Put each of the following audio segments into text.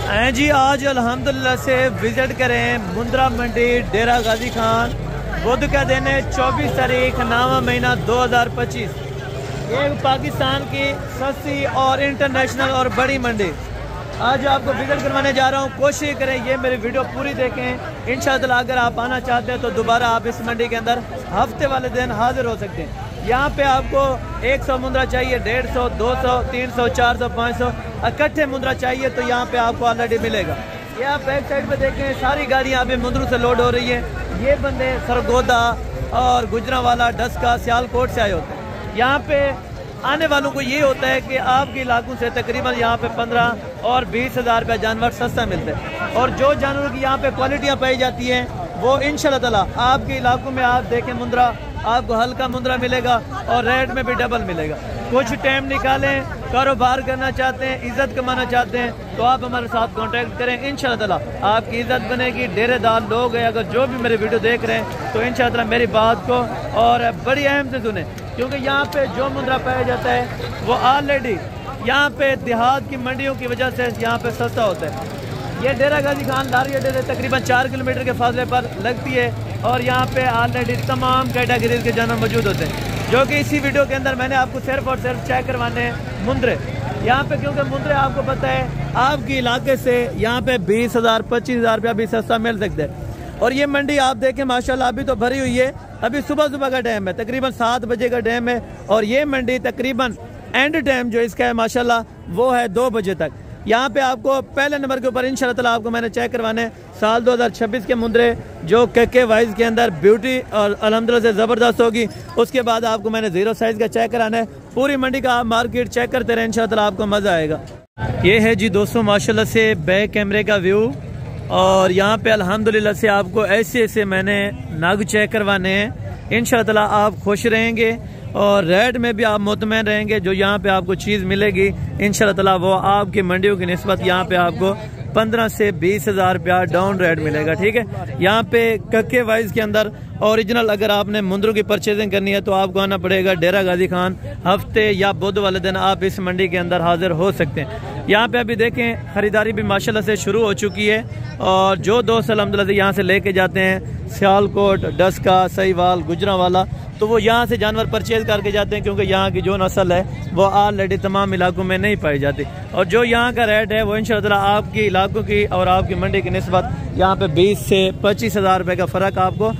हैं जी। आज अल्हम्दुलिल्लाह से विजिट करें मुंद्रा मंडी डेरा गाजी खान। बुध का दिन है 24 तारीख 9वां महीना 2025। ये पाकिस्तान की सस्ती और इंटरनेशनल और बड़ी मंडी आज आपको विजिट करवाने जा रहा हूँ। कोशिश करें ये मेरी वीडियो पूरी देखें। इंशाअल्लाह अगर आप आना चाहते हैं तो दोबारा आप इस मंडी के अंदर हफ्ते वाले दिन हाजिर हो सकते हैं। यहाँ पे आपको 100 मुंद्रा चाहिए, 150, 200, 300, 400, 500 इकट्ठे मुंद्रा चाहिए तो यहाँ पे आपको ऑलरेडी मिलेगा। ये आप बैक साइड पे देखें, सारी गाड़ियाँ अभी मुंद्रू से लोड हो रही है। ये बंदे सरगोदा और गुजरांवाला, डस्का, सियालकोट से आए होते हैं। यहाँ पे आने वालों को ये होता है कि आपके इलाकों से तकरीबन यहाँ पे 15 और 20 हज़ार रुपया जानवर सस्ता मिलता है। और जो जानवरों की यहाँ पे क्वालिटियाँ पाई जाती हैं वो इंशाअल्लाह ताला आपके इलाकों में आप देखें मुंद्रा आपको हल्का मुंद्रा मिलेगा और रेट में भी डबल मिलेगा। कुछ टाइम निकालें, कारोबार करना चाहते हैं, इज्जत कमाना चाहते हैं तो आप हमारे साथ कांटेक्ट करें। इंशाअल्लाह ताला आपकी इज्जत बनेगी। डेरेदार लोग हैं अगर जो भी मेरे वीडियो देख रहे हैं तो इंशाअल्लाह ताला मेरी बात को और बड़ी अहम से सुने, क्योंकि यहाँ पे जो मुंद्रा पाया जाता है वो ऑलरेडी यहाँ पे देहात की मंडियों की वजह से यहाँ पे सस्ता होता है। ये डेरा गाजी खान लारी अड्डे से तकरीबन 4 किलोमीटर के फासले पर लगती है और यहाँ पे ऑलरेडी तमाम कैटेगरीज के जानवर मौजूद होते हैं, जो कि इसी वीडियो के अंदर मैंने आपको सिर्फ और सिर्फ चेक करवाने हैं मुंद्रे यहाँ पे, क्योंकि मुंद्रे आपको पता है आपके इलाके से यहाँ पे 20 हज़ार 25 हज़ार रुपया भी सस्ता मिल सकता है। और ये मंडी आप देखें माशाल्लाह अभी तो भरी हुई है। अभी सुबह का टाइम है, तकरीबन 7 बजे का टाइम है और ये मंडी तकरीबन एंड टाइम जो इसका है माशाल्लाह वो है 2 बजे तक। यहाँ पे आपको पहले नंबर के ऊपर इंशाअल्लाह ताला आपको मैंने चेक करवाने साल 2026 के मुंद्रे जो के वाइज के अंदर ब्यूटी और अल्हम्दुलिल्लाह से ज़बरदस्त होगी। उसके बाद आपको मैंने 0 साइज़ का चेक कराना है। पूरी मंडी का आप मार्केट चेक करते रहे, इंशाअल्लाह ताला आपको मज़ा आएगा। ये है जी दोस्तों माशाल्लाह से बैक कैमरे का व्यू और यहाँ पे अल्हम्दुलिल्लाह से आपको ऐसे ऐसे मैंने नग चेक करवाने हैं। इंशाअल्लाह ताला आप खुश रहेंगे और रेट में भी आप मुतमईन रहेंगे। जो यहाँ पे आपको चीज़ मिलेगी इंशाअल्लाह ताला वो आपकी मंडियों की निस्बत यहाँ पे आपको 15 से 20 हज़ार रुपया डाउन रेट मिलेगा। ठीक है, यहाँ पे कक्के वाइज के अंदर ओरिजिनल अगर आपने मुंद्रों की परचेजिंग करनी है तो आपको आना पड़ेगा डेरा गाजी खान। हफ्ते या बुध वाले दिन आप इस मंडी के अंदर हाजिर हो सकते हैं। यहाँ पे अभी देखें खरीदारी भी माशाल्लाह से शुरू हो चुकी है और जो दोस्त अल्हम्दुलिल्लाह से यहाँ से लेके जाते हैं सियालकोट, डस्का, सहीवाल, गुजरांवाला, तो वो यहाँ से जानवर परचेज करके जाते हैं, क्योंकि यहाँ की जो नस्ल है वो ऑलरेडी तमाम इलाकों में नहीं पाई जाती। और जो यहाँ का रेट है वो इंशाअल्लाह ताला आपकी इलाकों की और आपकी मंडी की निस्बत यहाँ पे 20 से 25 हज़ार रुपये का फ़र्क आपको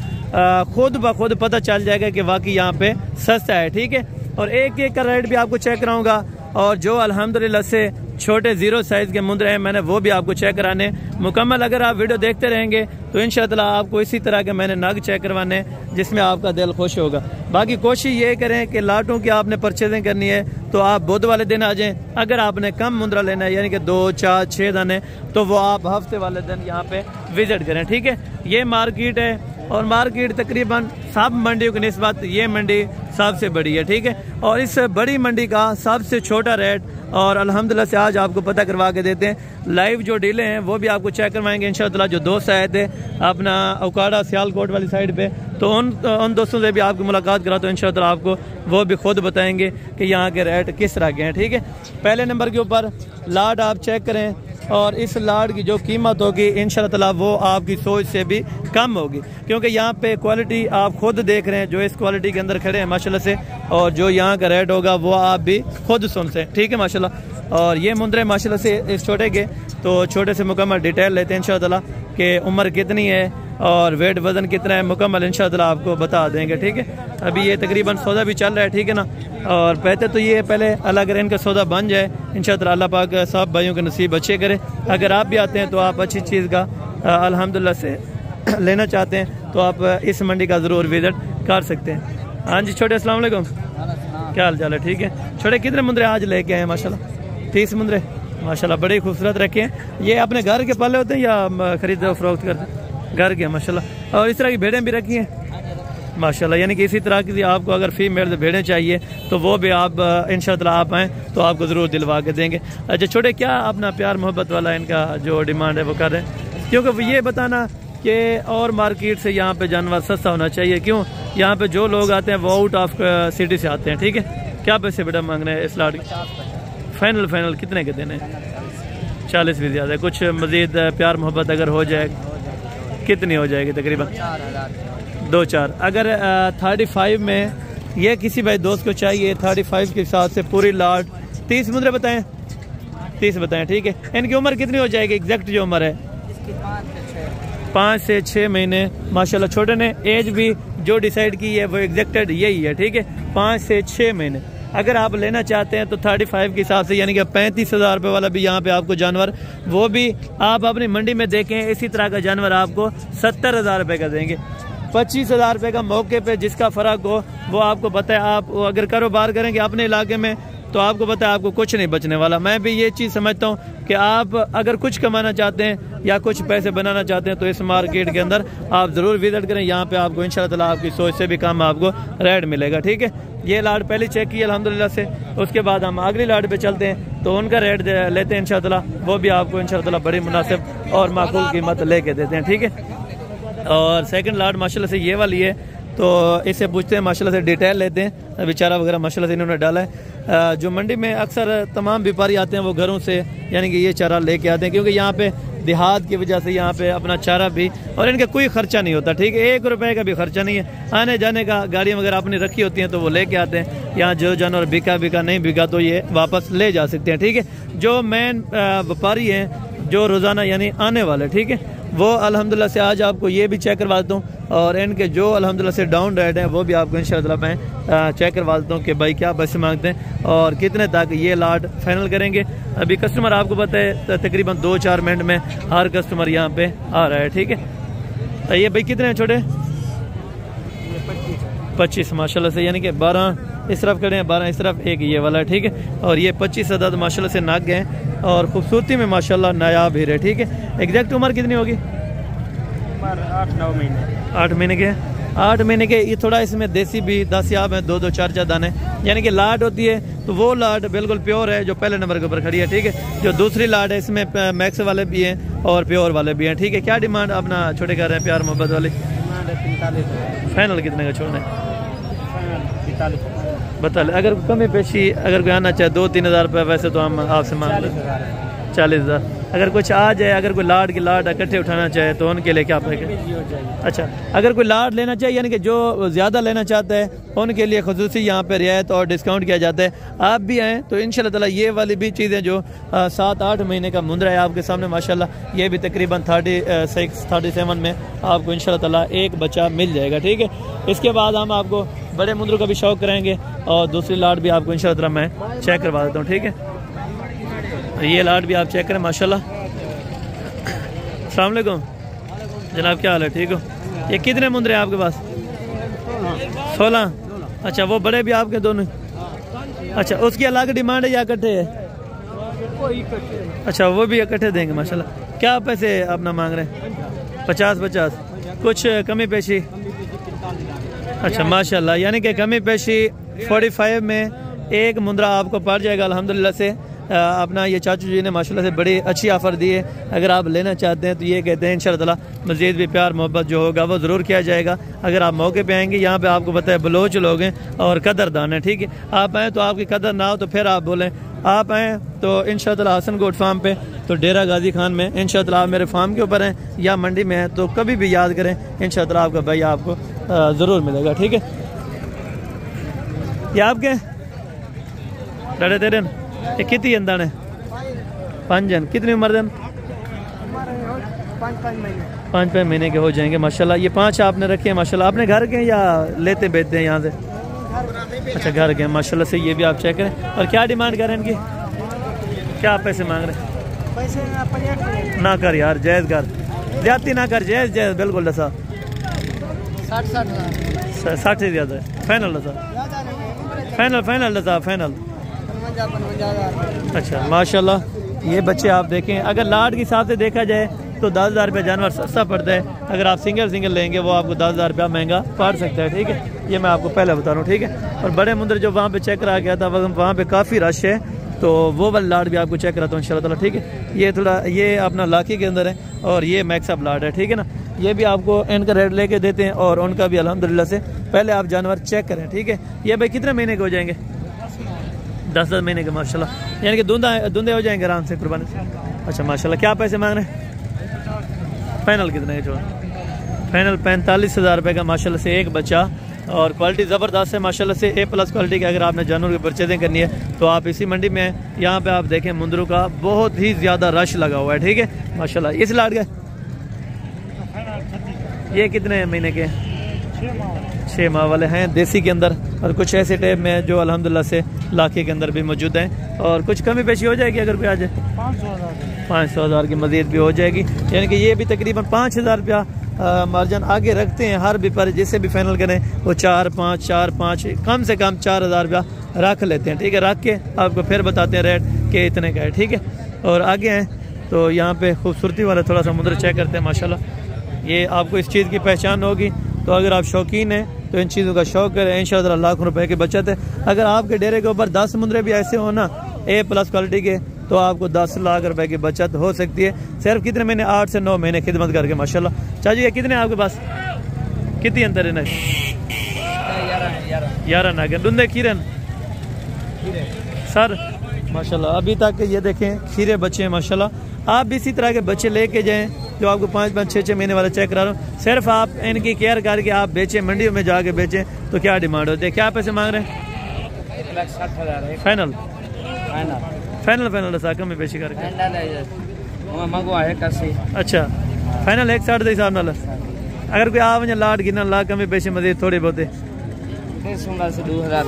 खुद ब खुद पता चल जाएगा कि वाकई यहाँ पे सस्ता है। ठीक है, और एक एक का रेट भी आपको चेक कराऊंगा और जो अल्हम्दुलिल्लाह से छोटे 0 साइज़ के मुंद्रे हैं मैंने वो भी आपको चेक कराने मुकम्मल। अगर आप वीडियो देखते रहेंगे तो इंशाअल्लाह आपको इसी तरह के मैंने नग चेक करवाने जिसमें आपका दिल खुश होगा। बाकी कोशिश ये करें कि लाटों की आपने परचेजिंग करनी है तो आप बुध वाले दिन आ जाएं। अगर आपने कम मुंद्रा लेना है यानी कि 2, 4, 6 दाने तो वो आप हफ्ते वाले दिन यहाँ पे विजिट करें। ठीक है, ये मार्केट है और मार्केट तकरीबन सब मंडियों की निस्बत ये मंडी सबसे बड़ी है। ठीक है, और इस बड़ी मंडी का सबसे छोटा रेट और अल्हम्दुलिल्लाह से आज आपको पता करवा के देते हैं। लाइव जो डीलें हैं वो भी आपको चेक करवाएंगे इंशाअल्लाह। जो दोस्त आए थे अपना औकाड़ा सियालकोट वाली साइड पे तो उन दोस्तों से भी आपकी मुलाकात करा तो इंशाअल्लाह आपको वो भी खुद बताएंगे कि यहाँ के रेट किस तरह के हैं। ठीक है, पहले नंबर के ऊपर लाट आप चेक करें और इस लाट की जो कीमत होगी इंशाअल्लाह ताला वो आपकी सोच से भी कम होगी, क्योंकि यहाँ पे क्वालिटी आप खुद देख रहे हैं जो इस क्वालिटी के अंदर खड़े हैं माशाल्लाह से, और जो यहाँ का रेट होगा वो आप भी खुद सुनते हैं। ठीक है माशाल्लाह। और ये मुंद्रे माशाल्लाह से इस छोटे के तो छोटे से मुकम्मल डिटेल लेते हैं इंशाअल्लाह ताला कि उम्र कितनी है और वेट वज़न कितना है मुकम्मल इंशाअल्लाह ताला आपको बता देंगे। ठीक है, अभी ये तकरीबन सौदा भी चल रहा है। ठीक है ना, और कहते तो ये पहले अल्लाह करे इनका सौदा बन जाए इंशाअल्लाह अल्लाह पाक सब भाइयों के नसीब अच्छे करे। अगर आप भी आते हैं तो आप अच्छी चीज़ का अल्हम्दुलिल्लाह से लेना चाहते हैं तो आप इस मंडी का ज़रूर विजिट कर सकते हैं। हाँ जी छोटे, अस्सलाम वालेकुम, क्या हाल चाल है? ठीक है, छोटे कितने मुंद्रे आज लेके आए? माशाल्लाह 30 मुंद्रे माशाल्लाह बड़े खूबसूरत रखे हैं। ये अपने घर के पाले होते हैं या खरीद फरोख्त करते हैं? घर के माशाल्लाह। और इस तरह की भेड़ें भी रखी हैं माशाल्लाह, यानी कि इसी तरह की आपको अगर फीमेल भेड़ें चाहिए तो वो भी आप इंशाअल्लाह आप आएँ तो आपको ज़रूर दिलवा के देंगे। अच्छा छोटे, क्या अपना प्यार मोहब्बत वाला इनका जो डिमांड है वो कर रहे हैं? क्योंकि ये बताना कि और मार्केट से यहाँ पे जानवर सस्ता होना चाहिए। क्यों? यहाँ पे जो लोग आते हैं वो आउट ऑफ सिटी से आते हैं। ठीक है, क्या पैसे बेटा मांग रहे हैं इस लाट? फाइनल कितने के देने? 40 भी ज़्यादा है। कुछ मज़ीद प्यार मोहब्बत अगर हो जाए कितनी हो जाएगी तकरीबन? 2-4। अगर 35 में ये किसी भाई दोस्त को चाहिए 35 के हिसाब से पूरी लाट 30 मुद्रे बताएं, 30 बताएं, ठीक है। इनकी उम्र कितनी हो जाएगी? एग्जैक्ट जो उम्र है 5 से 6 महीने माशाल्लाह। छोटे ने एज भी जो डिसाइड की है वो एग्जैक्टेड यही है, ठीक है, 5 से 6 महीने। अगर आप लेना चाहते हैं तो 35 के हिसाब से यानी कि 35,000 रुपये वाला भी यहाँ पे आपको जानवर, वो भी आप अपनी मंडी में देखें इसी तरह का जानवर आपको 70,000 रुपये का देंगे। 25,000 रुपये का मौके पे जिसका फ़र्क हो वो आपको पता है। आप अगर कारोबार करेंगे अपने इलाके में तो आपको पता है आपको कुछ नहीं बचने वाला। मैं भी ये चीज़ समझता हूँ कि आप अगर कुछ कमाना चाहते हैं या कुछ पैसे बनाना चाहते हैं तो इस मार्केट के अंदर आप ज़रूर विजिट करें। यहाँ पे आपको इंशाल्लाह ताला आपकी सोच से भी कम आपको रेट मिलेगा, ठीक है। ये लाट पहले चेक की अल्हम्दुलिल्लाह से, उसके बाद हम अगली लाट पे चलते हैं तो उनका रेट लेते हैं इंशाल्लाह ताला, वो भी आपको इंशाल्लाह ताला बड़ी मुनासिब और माकूल कीमत लेके देते हैं, ठीक है। और सेकंड लाट माशाल्लाह से ये वाली है तो इससे पूछते हैं, माशाल्लाह से डिटेल लेते हैं। बेचारा वगैरह माशाल्लाह से इन्होंने डाला है। जो मंडी में अक्सर तमाम व्यापारी आते हैं वो घरों से यानी कि ये चारा लेके आते हैं, क्योंकि यहाँ पे देहात की वजह से यहाँ पे अपना चारा भी और इनका कोई खर्चा नहीं होता, ठीक है, 1 रुपए का भी खर्चा नहीं है। आने जाने का गाड़ियाँ वगैरह अपनी रखी होती हैं तो वो लेके आते हैं। यहाँ जो जानवर बिका नहीं बिका तो ये वापस ले जा सकते हैं, ठीक है। जो मेन व्यापारी हैं जो रोज़ाना यानी आने वाले, ठीक है, वो अल्हम्दुलिल्लाह से आज आपको ये भी चेक करवा देता हूँ और इनके जो अल्हम्दुलिल्लाह से डाउन रेट हैं वो भी आपको इंशाल्लाह मैं चेक करवा देता हूँ कि भाई क्या पैसे मांगते हैं और कितने तक ये लाट फाइनल करेंगे। अभी कस्टमर आपको पता है तकरीबन 2-4 मिनट में हर कस्टमर यहाँ पे आ रहा है, ठीक है। ये भाई कितने हैं छोटे? 25 माशाल्लाह से, यानी कि 12 इस तरफ खड़े हैं, 12 इस तरफ, एक ये वाला है, ठीक है। और ये 25 अदद माशाल्लाह से नाग गए और खूबसूरती में माशाल्लाह नायाब ही रहे, ठीक है। एग्जैक्ट उम्र कितनी होगी? 8-9 महीने। 8 महीने के, 8 महीने के। ये थोड़ा इसमें देसी भी 10 याब है, 2-2 4-4 दाने, यानी कि लाट होती है तो वो लाट बिल्कुल प्योर है जो पहले नंबर के ऊपर खड़ी है, ठीक है। जो दूसरी लाट है इसमें मैक्स वाले भी हैं और प्योर वाले भी हैं, ठीक है। क्या डिमांड अपना छोटे कर रहे हैं प्यार मोहब्बत वाली? 45। फाइनल कितने का छोड़ना है? 45 बता ले। अगर कमी पेशी अगर कोई आना चाहे 2-3 हज़ार रुपये, वैसे तो हम आपसे मांग लें 40,000। अगर कुछ आ जाए, अगर कोई लाट की लाट इकट्ठे उठाना चाहे तो उनके लिए क्या पैकेज? अच्छा, अगर कोई लाट लेना चाहिए यानी कि जो ज़्यादा लेना चाहता है उनके लिए खुसूसी यहाँ पे रियायत और डिस्काउंट किया जाता है। आप भी आएँ तो इंशाल्लाह ताला ये वाली भी चीज़ें जो 7-8 महीने का मुंद्रा है आपके सामने माशाल्लाह, ये भी तकरीबन 36-37 में आपको इंशाल्लाह ताला एक बच्चा मिल जाएगा, ठीक है। इसके बाद हम आपको बड़े मुंद्रों का भी शौक कराएंगे और दूसरी लाट भी आपको इंशाल्लाह ताला मैं चेक करवा देता हूँ, ठीक है। ये लाट भी आप चेक करें माशाल्लाह। अस्सलाम वालेकुम जनाब, क्या हाल है? ठीक हो? ये कितने मुंद्रे हैं आपके पास? 16। अच्छा, वो बड़े भी आपके दोनों? अच्छा, उसकी अलग डिमांड है या इकट्ठे है? अच्छा, वो भी इकट्ठे देंगे माशाल्लाह। क्या पैसे अपना मांग रहे हैं? 50-50। कुछ कमी पेशी? अच्छा माशाल्लाह, यानी कि कमी पेशी 45 में एक मुंद्रा आपको पड़ जाएगा अल्हम्दुलिल्लाह से। अपना ये चाचू जी ने माशाल्लाह से बड़ी अच्छी ऑफ़र दी है। अगर आप लेना चाहते हैं तो ये कहते हैं इंशाल्लाह ताला मज़ीद भी प्यार मोहब्बत जो होगा वो ज़रूर किया जाएगा। अगर आप मौके पे आएंगे, यहाँ पे आपको पता है बलोच लोग हैं और कदरदान है, ठीक है। आप आएँ तो आपकी कदर ना हो तो फिर आप बोलें। आप आएँ तो इंशाल्लाह ताला हसन गोट फार्म पे तो डेरा गाजी खान में इंशाल्लाह ताला आप मेरे फार्म के ऊपर हैं या मंडी में हैं तो कभी भी याद करें, इंशाल्लाह ताला आपका भाई आपको ज़रूर मिलेगा, ठीक है। ये आपके डरे तेरे ये कितनी अंदा ने? 5 जन। कितनी उम्र देन? 5-5 महीने के हो जाएंगे माशाल्लाह। ये 5 आपने रखे हैं माशाल्लाह। अपने घर के या लेते बेचते हैं यहाँ से? अच्छा, घर के माशाल्लाह से। ये भी आप चेक करें। और क्या डिमांड कर रहे हैं इनकी? क्या आप पैसे मांग रहे हैं? पैसे ना कर यार, जायज़ कर, ज्यादा ना कर, जायज़ जायज़ बिल्कुल दसा। 60 से ज़्यादा है? फाइनल दसा, फाइनल दसा, फाइनल। अच्छा माशाल्लाह, ये बच्चे आप देखें। अगर लाट के हिसाब से देखा जाए तो 10,000 रुपये जानवर सस्ता पड़ता है। अगर आप सिंगल लेंगे वो आपको 10,000 रुपया महंगा पड़ सकता है, ठीक है। ये मैं आपको पहले बता रहा हूँ, ठीक है। और बड़े मुंदर जो वहाँ पे चेक करा गया था वहाँ पे काफ़ी रश है तो वो वाला लाट भी आपको चेक कराता हूँ इंशाल्लाह ताला, ठीक है। ये थोड़ा ये अपना लाठी के अंदर है और ये मैक्सअप लाट है, ठीक है ना। ये भी आपको इनका रेट लेके देते हैं और उनका भी अल्हम्दुलिल्लाह से। पहले आप जानवर चेक करें, ठीक है। ये भाई कितने महीने के हो जाएंगे? 10 महीने के माशाल्लाह, यानी कि धुंधे हो जाएंगे आराम से कुर्बानी से। अच्छा माशाल्लाह। क्या पैसे मांग रहे हैं? फाइनल कितने के जो? फाइनल 45,000 रुपये का माशाल्लाह से एक बच्चा। और क्वालिटी ज़बरदस्त है माशाल्लाह से, A+ क्वालिटी की। अगर आपने जानवर की परचेजिंग करनी है तो आप इसी मंडी में, यहाँ पे आप देखें मुंदरू का बहुत ही ज़्यादा रश लगा हुआ है, ठीक है माशाल्लाह। इस लाट का ये कितने महीने के? 6 माह वाले हैं देसी के अंदर। और कुछ ऐसे टाइप में जो अल्हम्दुलिल्लाह से लाखे के अंदर भी मौजूद हैं। और कुछ कमी पेशी हो जाएगी अगर कोई आ जाए? 500,000 की मज़ीद भी हो जाएगी। यानी कि ये भी तकरीबन 5,000 रुपया मार्जिन आगे रखते हैं हर भी पर, जिससे भी फाइनल करें वो 4-5 कम से कम 4,000 रुपया रख लेते हैं, ठीक है। रख के आपको फिर बताते हैं रेट के इतने का है, ठीक है। और आगे हैं तो यहाँ पे खूबसूरती वाला थोड़ा सा मुंदर चेक करते हैं माशाल्लाह। ये आपको इस चीज़ की पहचान होगी, तो अगर आप शौकीन हैं तो इन चीज़ों का शौक़ करें, इंशाअल्लाह लाखों रुपए की बचत है। अगर आपके डेरे के ऊपर 10 मुंदरे भी ऐसे हो ना A+ क्वालिटी के, तो आपको 10 लाख रुपए की बचत हो सकती है। सिर्फ कितने महीने? 8 से 9 महीने खिदमत करके माशाल्लाह। चाची ये कितने आपके पास? कितनी अंदर है ना? 11 नागे डूंदे खीरे सर माशाल्लाह। अभी तक ये देखें खीरे बच्चे हैं माशाल्लाह। आप भी इसी तरह के बच्चे लेके जाएं जो आपको 5-5, 6-6 महीने वाला चेक करा रहा हूँ। सिर्फ आप इनकी केयर करके आप बेचें, मंडियों में जाके बेचें, तो क्या डिमांड होती है? क्या पैसे मांग रहे हैं? 1,60,000 फाइनल साथ कमी पेशी करके मंगवा है कैसे? अच्छा फाइनल 1,60 के हिसाब नाल। अगर कोई आ वजह लाट गिना ला कमी पेशी मजीद थोड़ी बहुत? 2,000।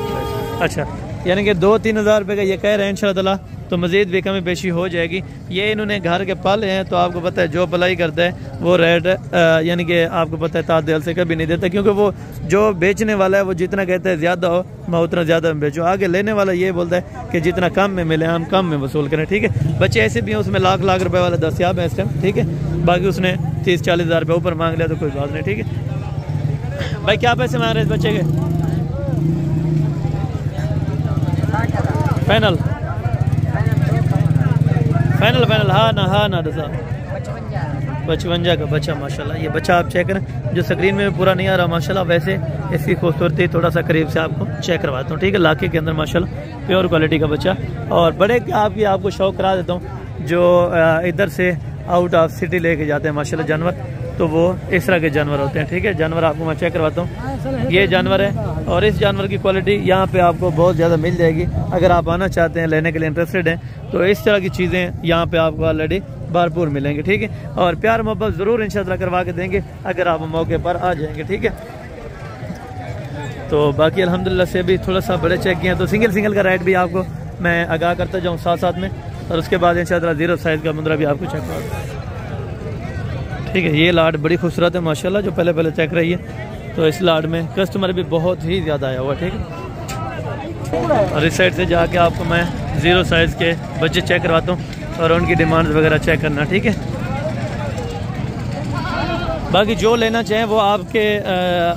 अच्छा यानी कि 2-3 हज़ार रुपये का ये कह रहे हैं इंशाअल्लाह, तो मज़ीद भी कमी पेशी हो जाएगी। ये इन्होंने घर के पाले हैं, तो आपको पता है जो पलाई करता है वो रेट यानी कि आपको पता है ताद दिल से कभी नहीं देता, क्योंकि वो जो बेचने वाला है वो जितना कहता है ज़्यादा हो मैं उतना ज़्यादा में बेचूँ। आगे लेने वाला ये बोलता है कि जितना कम में मिले हम कम में वसूल करें, ठीक है। बच्चे ऐसे भी हैं उसमें लाख रुपए वाला दस्तियाब है इस टाइम, ठीक है। बाकी उसने 30-40 हज़ार रुपये ऊपर मांग लिया तो कोई बात नहीं, ठीक है। भाई क्या पैसे मांग रहे हैं इस बच्चे के? फाइनल हाँ ना दसा 55 का बच्चा माशाल्लाह। ये बच्चा आप चेक करें, जो स्क्रीन में पूरा नहीं आ रहा माशाल्लाह, वैसे इसकी खूबसूरती थोड़ा सा करीब से आपको चेक करवाता हूँ, ठीक है। लाके के अंदर माशाल्लाह प्योर क्वालिटी का बच्चा। और बड़े आपको शौक करा देता हूँ, जो इधर से आउट ऑफ सिटी लेके जाते हैं माशाल्लाह जानवर, तो वो इस तरह के जानवर होते हैं, ठीक है। जानवर आपको मैं चेक करवाता हूँ। ये जानवर है और इस जानवर की क्वालिटी यहाँ पे आपको बहुत ज़्यादा मिल जाएगी। अगर आप आना चाहते हैं, लेने के लिए इंटरेस्टेड हैं, तो इस तरह की चीज़ें यहाँ पे आपको ऑलरेडी भरपूर मिलेंगे, ठीक है। और प्यार मोहब्बत ज़रूर इंशाअल्लाह करवा के देंगे अगर आप मौके पर आ जाएंगे, ठीक है। तो बाकी अल्हम्दुलिल्लाह से भी थोड़ा सा बड़े चेक किए, तो सिंगल का रेट भी आपको मैं आगाह करता जाऊँ साथ में, और उसके बाद इंशाअल्लाह 0 साइज़ का मुंदरा भी आपको चेक करवा दूँ, ठीक है। ये लाट बड़ी खूबसूरत है माशाल्लाह, जो पहले चेक रही है। तो इस लाट में कस्टमर भी बहुत ही ज़्यादा आया हुआ, ठीक है। और इस साइड से जाके आपको मैं 0 साइज़ के बच्चे चेक करवाता हूँ और उनकी डिमांड वगैरह चेक करना, ठीक है। बाकी जो लेना चाहें वो आपके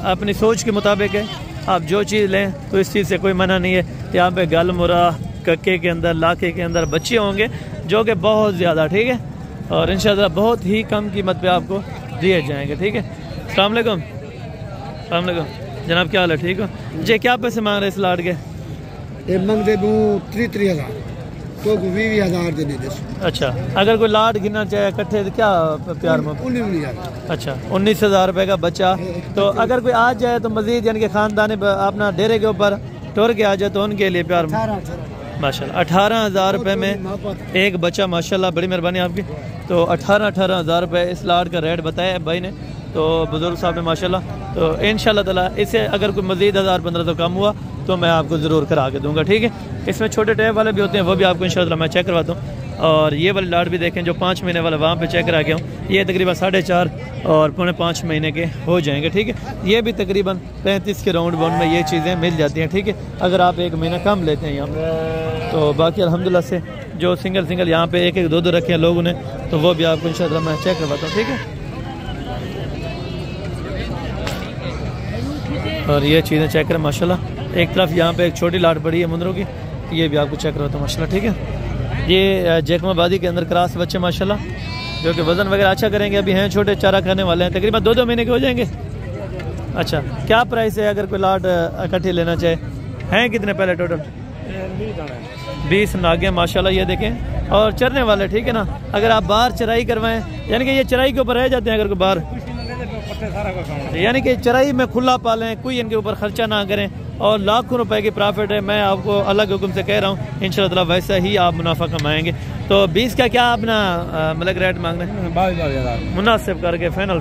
अपनी सोच के मुताबिक है। आप जो चीज़ लें तो इस चीज़ से कोई मना नहीं है। यहाँ पे गल मुरा कक्के के अंदर, लाके के अंदर बच्चे होंगे जो कि बहुत ज़्यादा, ठीक है। और इंशाअल्लाह बहुत ही कम कीमत पे आपको दिए जाएंगे, ठीक है। अस्सलाम वालेकुम जनाब, क्या हाल है? ठीक हो जी। क्या पैसे मांग रहे हैं इस लाट के? मंग दे दूँ 30,000 तो 20,000 दे दे। अच्छा, अगर कोई लाट गिनना चाहे इकट्ठे तो क्या प्यार में? 19,000। अच्छा 19,000 रुपये का बच्चा। तो अगर कोई आ जाए तो मजीद यानी कि ख़ानदानी अपना डेरे के ऊपर टोर के आ जाए तो उनके लिए प्यार माशाल्लाह 18,000 रुपये में एक बच्चा माशाल्लाह, बड़ी मेहरबानी आपकी। तो 18,000 रुपये इस लाट का रेट बताया भाई ने, तो बुजुर्ग साहब ने माशाल्लाह। तो इंशाल्लाह ताला इससे अगर कोई मज़ीद 1,000-1,500 कम हुआ तो मैं आपको ज़रूर करा के दूंगा, ठीक है। इसमें छोटे टैप वाले भी होते हैं, वो भी आपको इंशाल्लाह मैं चेक करवाता हूँ। और ये वाली लाट भी देखें जो 5 महीने वाला, वहाँ पे चेक करा के हूँ। ये तकरीबन 4.5 और 4.5 महीने के हो जाएंगे, ठीक है। ये भी तकरीबन 35 के राउंड बाउंड में ये चीज़ें मिल जाती हैं, ठीक है, अगर आप 1 महीना कम लेते हैं यहाँ पर। तो बाकी अल्हम्दुलिल्लाह से जो सिंगल यहाँ पे 1-1, 2-2 रखे हैं लोगों ने, तो वो भी आपको इंशाल्लाह मैं चेक करवाता हूँ, ठीक है। और ये चीज़ें चेक करें माशाल्लाह। एक तरफ यहाँ पे एक छोटी लाट पड़ी है मुंदरों की, ये भी आपको चेक करवाता हूँ माशाल्लाह, ठीक है। ये जैकमाबादी के अंदर क्रॉस बच्चे माशाल्लाह, जो कि वज़न वगैरह अच्छा करेंगे। अभी हैं छोटे, चारा खाने वाले हैं, तकरीबन 2-2 महीने के हो जाएंगे। अच्छा, क्या प्राइस है अगर कोई लाट इकट्ठी लेना चाहे? हैं कितने पहले टोटल? 20 नागे माशाल्लाह, ये देखें। और चरने वाले, ठीक है ना। अगर आप बाहर चराई करवाएं, यानी कि ये चराई के ऊपर रह जाते हैं अगर कोई बाहर, यानी कि चराई में खुला पालें, कोई इनके ऊपर खर्चा ना करें और लाखों रुपए की प्रॉफिट है। मैं आपको अलग हुक्म से कह रहा हूँ, इंशाअल्लाह वैसा ही आप मुनाफा कमाएंगे। तो 20 का क्या अपना मतलब रेट मांग रहे हैं? 22,000 मुनासिब करके फाइनल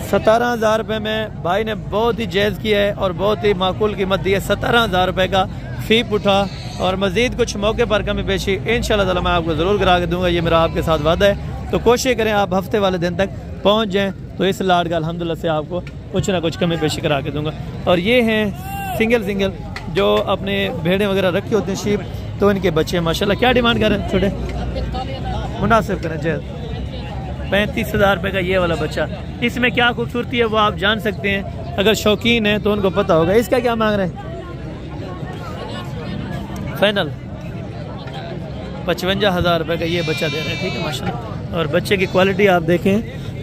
17,000 रुपये में भाई ने बहुत ही जायज़ किया है और बहुत ही माकूल कीमत दी है। 17,000 रुपये का फीप उठा और मज़ीद कुछ मौके पर कमी पेशी इंशाअल्लाह ताला मैं आपको ज़रूर करा के दूंगा, ये मेरा आपके साथ वादा है। तो कोशिश करें आप हफ्ते वाले दिन तक पहुँच जाएँ, तो इस लाड का अल्हम्दुलिल्लाह से आपको कुछ ना कुछ कमी पेशी करा के दूंगा। और ये हैं सिंगल जो अपने भेड़ें वगैरह रखी होते हैं, शीप, तो इनके बच्चे माशाल्लाह। क्या डिमांड करें छोटे? मुनासिब करें जैद। 35,000 रुपये का ये वाला बच्चा। इसमें क्या खूबसूरती है वो आप जान सकते हैं, अगर शौकीन है तो उनको पता होगा। इसका क्या मांग रहे हैं? फाइनल 55,000 रुपये का ये बच्चा दे रहे हैं, ठीक है माशाल्लाह। और बच्चे की क्वालिटी आप देखें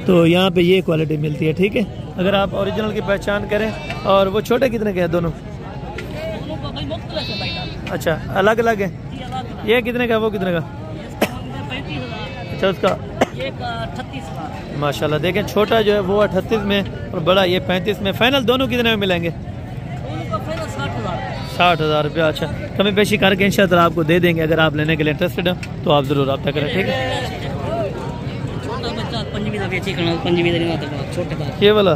तो यहाँ पे ये क्वालिटी मिलती है, ठीक है। अगर आप ओरिजिनल की पहचान करें। और वो छोटे कितने के हैं दोनों? अच्छा, अलग अलग है। ये कितने का, वो कितने का? अच्छा, उसका माशाल्लाह देखें, छोटा जो है वो 38 में और बड़ा ये 35 में। फाइनल दोनों कितने में मिलेंगे? 60,000 रुपया। अच्छा, कमी पेशी करके इंशाअल्लाह आपको दे देंगे। अगर आप लेने के लिए इंटरेस्टेड हो तो आप ज़रूर रब्ता करें, ठीक है। ये वाला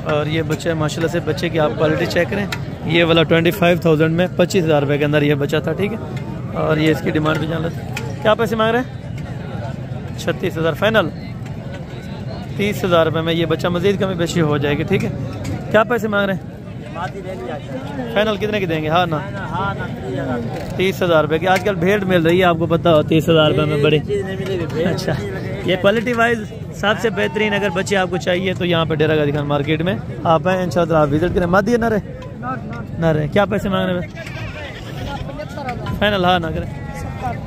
और ये बच्चा माशाल्लाह से, बच्चे की आप क्वालिटी चेक करें। ये वाला 25,000 में 25,000 रुपये के अंदर ये बच्चा था, ठीक है। और ये इसकी डिमांड भी जान लेते। क्या पैसे मांग रहे हैं? 36,000 फाइनल। 30,000 रुपये में ये बच्चा, मजीद कमी पेशी हो जाएगी, ठीक है। क्या पैसे मांग रहे हैं? फाइनल कितने की देंगे? हाँ ना 30,000 रुपये की आजकल भेड़ मिल रही है, आपको पता हो, 30,000 रुपये में बड़ी। अच्छा, ये क्वालिटी वाइज सबसे बेहतरीन अगर बच्चे आपको चाहिए तो यहाँ पे डेरा गाजी खान मार्केट में आप हैं, इंशाअल्लाह आप विजिट करें। मादी ना रहे। क्या पैसे मांग रहे हैं? फाइनल हाँ ना करें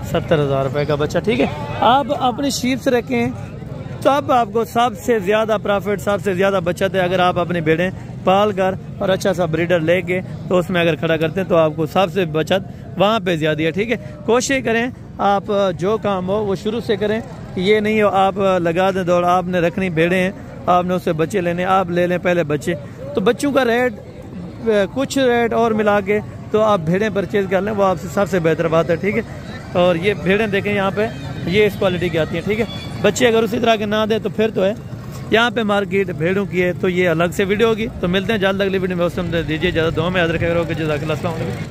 70,000 रुपये का बच्चा, ठीक है। आप अपनी शीप से रखें तो अब आपको सबसे ज़्यादा प्रॉफिट, सबसे ज़्यादा बचत है। अगर आप अपनी भेड़ें पाल कर और अच्छा सा ब्रीडर लेके तो उसमें अगर खड़ा करते हैं तो आपको सबसे बचत वहाँ पे ज़्यादा है, ठीक है। कोशिश करें आप जो काम हो वो शुरू से करें, ये नहीं हो आप लगा दें दौड़। आपने रखनी भेड़ें हैं, आपने उससे बच्चे लेने, आप ले लें पहले बच्चे। तो बच्चों का रेट कुछ रेट और मिला के तो आप भेड़ें परचेज़ कर लें, वो आपसे सबसे बेहतर बात है, ठीक है। और ये भेड़ें देखें यहाँ पे, ये इस क्वालिटी की आती हैं, ठीक है। बच्चे अगर उसी तरह के ना दें तो फिर तो है। यहाँ पे मार्केट भेड़ों की है तो ये अलग से वीडियो होगी। तो मिलते हैं जल्द अगली वीडियो में, उस समय दीजिए ज़्यादा दुआ में याद रखेगा। जज़ाकल्लाह।